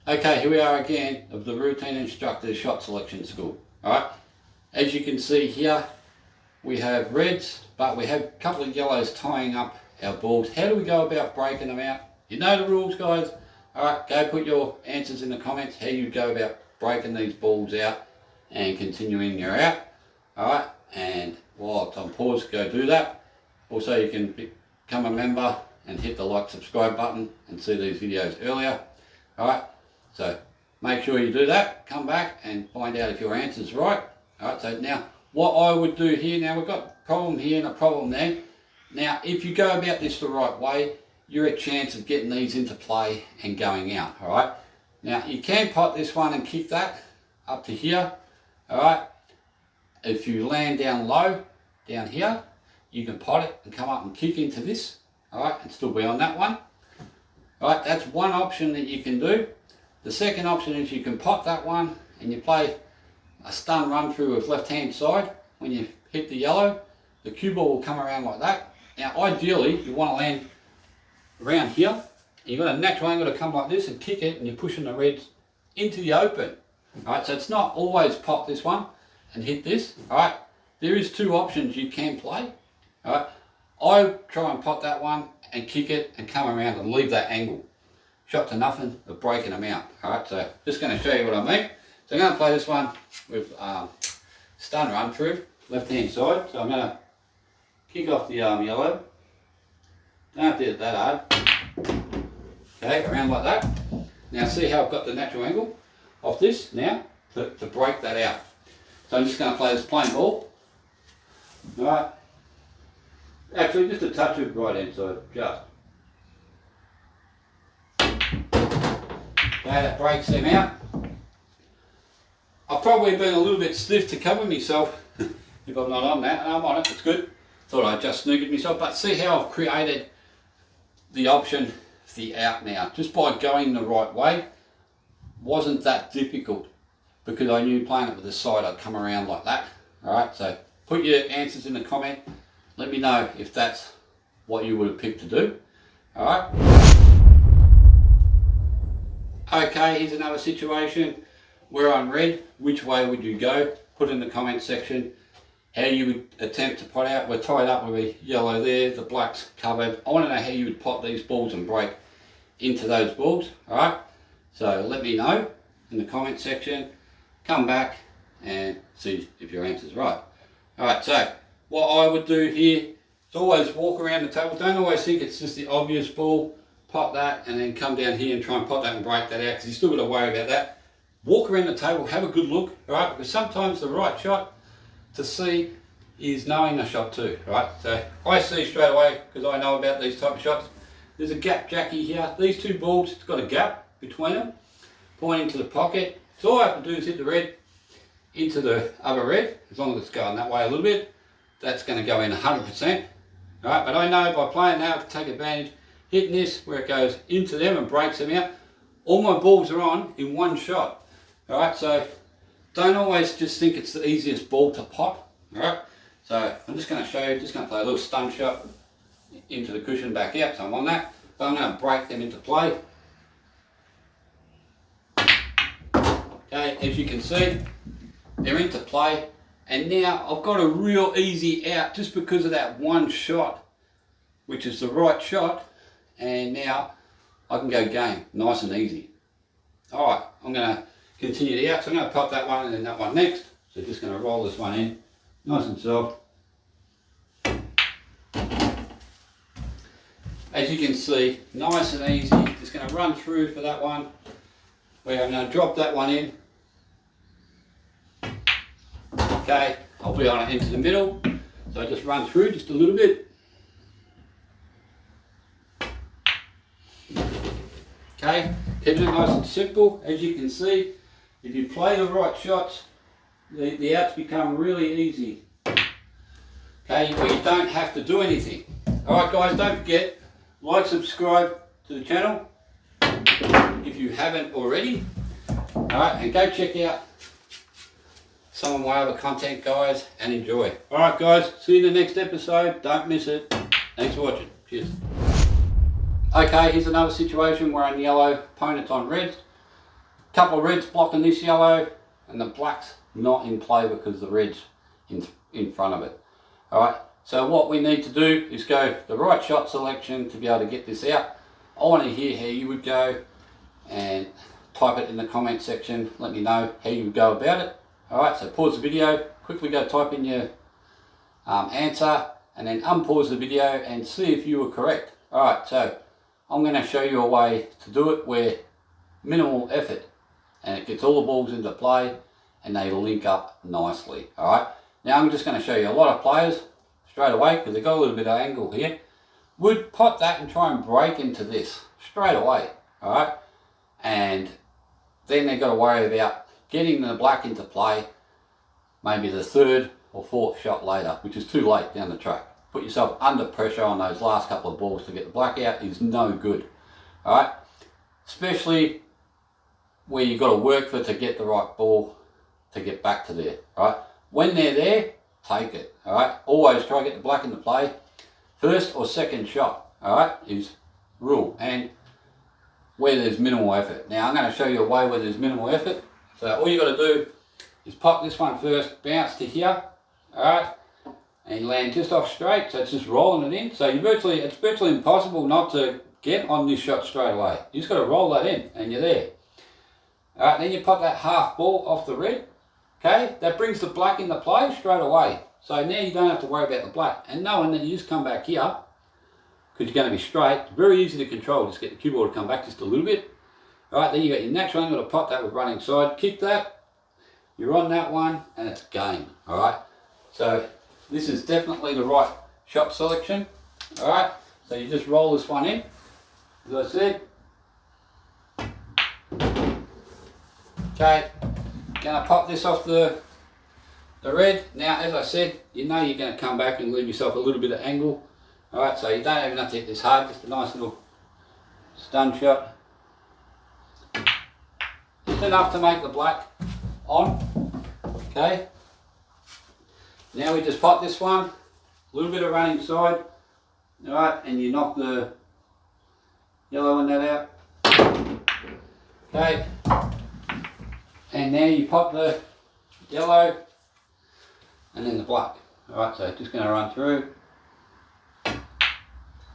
Okay, here we are again of the Routine Instructor Shot Selection School. Alright, as you can see here, we have reds, but we have a couple of yellows tying up our balls. How do we go about breaking them out? You know the rules, guys. Alright, go put your answers in the comments, how you go about breaking these balls out and continuing your out. Alright, and while it's on pause, go do that. Also, you can become a member and hit the like, subscribe button and see these videos earlier. Alright, so make sure you do that. Come back and find out if your answer's right. Alright, so now what I would do here, now we've got a problem here and a problem there. Now, if you go about this the right way, you're at a chance of getting these into play and going out. Alright, now you can pot this one and kick that up to here. Alright, if you land down low, down here, you can pot it and come up and kick into this. Alright, and still be on that one. Alright, that's one option that you can do. The second option is you can pot that one and you play a stun run through with left hand side. When you hit the yellow, the cue ball will come around like that. Now ideally you want to land around here. You've got a natural angle to come like this and kick it, and you're pushing the reds into the open. Alright, so it's not always pot this one and hit this. Alright, there is two options you can play. Alright, I try and pot that one and kick it and come around and leave that angle. Shot to nothing of breaking them out. Alright, so just going to show you what I mean. So I'm going to play this one with stun run through, left hand side. So I'm going to kick off the yellow. Don't have to hit that hard. Okay, around like that. Now see how I've got the natural angle off this now to break that out. So I'm just going to play this plain ball. Alright. Actually, just a touch of right hand side, just. Okay, that breaks them out. I've probably been a little bit stiff to cover myself if I'm not on that. I'm on it, it's good. Thought I just snookered myself, but see how I've created the option for the out now. Just by going the right way, wasn't that difficult because I knew playing it with the side I'd come around like that. Alright, so put your answers in the comment. Let me know if that's what you would have picked to do. Alright. Okay, here's another situation. We're on red. Which way would you go? Put in the comment section how you would attempt to pot out. We're tied up with a yellow there, the black's covered. I want to know how you would pot these balls and break into those balls. Alright, so let me know in the comment section. Come back and see if your answer's right. Alright, so what I would do here is always walk around the table. Don't always think it's just the obvious ball. Pot that and then come down here and try and pot that and break that out, because you still got to worry about that. Walk around the table, have a good look, alright, because sometimes the right shot to see is knowing the shot too, right? So I see straight away, because I know about these type of shots. There's a gap jackie here. These two balls, it's got a gap between them, pointing to the pocket. So all I have to do is hit the red into the other red, as long as it's going that way a little bit. That's going to go in 100%. Alright, but I know by playing now, I can take advantage, hitting this where it goes into them and breaks them out. All my balls are on in one shot. Alright, so don't always just think it's the easiest ball to pot. Alright, so I'm just going to show you, just going to play a little stun shot into the cushion back out. So I'm on that, but I'm going to break them into play. Okay, as you can see, they're into play. And now I've got a real easy out just because of that one shot, which is the right shot. And now I can go game, nice and easy. Alright, I'm going to continue the out. So I'm going to pop that one and then that one next. So just going to roll this one in, nice and soft. As you can see, nice and easy. Just going to run through for that one. Where I'm going to drop that one in. Okay, I'll be on it into the middle. So I just run through just a little bit. Okay, keeping it nice and simple. As you can see, if you play the right shots, the outs become really easy. Okay, but you don't have to do anything. Alright guys, don't forget, like, subscribe to the channel if you haven't already. Alright, and go check out some of my other content, guys, and enjoy. Alright guys, see you in the next episode. Don't miss it. Thanks for watching. Cheers. Okay, here's another situation where I'm yellow, opponent's on red. couple of reds blocking this yellow, and the black's not in play because the red's in front of it. Alright, so what we need to do is go the right shot selection to be able to get this out. I want to hear how you would go, and type it in the comment section. Let me know how you would go about it. Alright, so pause the video, quickly go type in your answer, and then unpause the video and see if you were correct. Alright, so I'm going to show you a way to do it where minimal effort and it gets all the balls into play and they link up nicely. Alright, now I'm just going to show you a lot of players straight away, because they've got a little bit of angle here, would pot that and try and break into this straight away. Alright, and then they've got to worry about getting the black into play maybe the third or fourth shot later, which is too late down the track. Put yourself under pressure on those last couple of balls to get the black out is no good. Alright, especially where you've got to work for to get the right ball to get back to there. Alright, when they're there, take it. Alright, always try to get the black into play. First or second shot, alright, is rule, and where there's minimal effort. Now I'm going to show you a way where there's minimal effort. So all you got to do is pop this one first, bounce to here, alright, and you land just off straight, so it's just rolling it in. So it's virtually impossible not to get on this shot straight away. You just got to roll that in and you're there. Alright, then you pop that half ball off the red. Okay, that brings the black into play straight away. So now you don't have to worry about the black. And knowing that you just come back here, because you're going to be straight, very easy to control. Just get the cue ball to come back just a little bit. Alright, then you got your natural angle to pot that with running side. Kick that, you're on that one, and it's game. Alright, so this is definitely the right shot selection. Alright, so you just roll this one in, as I said. Okay, gonna pop this off the red. Now, as I said, you know you're gonna come back and leave yourself a little bit of angle. Alright, so you don't even have to hit this hard, just a nice little stun shot. Just enough to make the black on. Okay. Now we just pop this one, a little bit of running side. Alright, and you knock the yellow and that out. Okay. And now you pop the yellow and then the black. Alright, so just going to run through.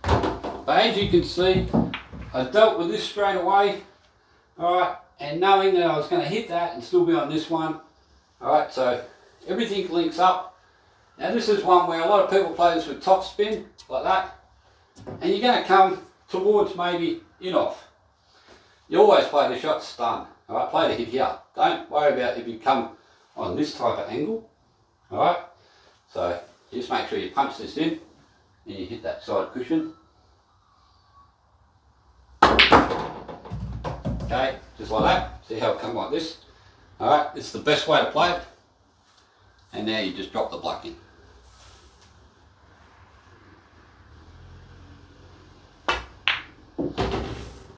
But as you can see, I dealt with this straight away. Alright, and knowing that I was going to hit that and still be on this one. Alright, so everything links up. Now this is one where a lot of people play this with top spin, like that. And you're going to come towards maybe in off. You always play the shot stun. Alright, play the hit here. Don't worry about if you come on this type of angle. Alright, so just make sure you punch this in and you hit that side cushion. Okay, just like that. See how it comes like this? Alright, it's the best way to play it. And now you just drop the black in.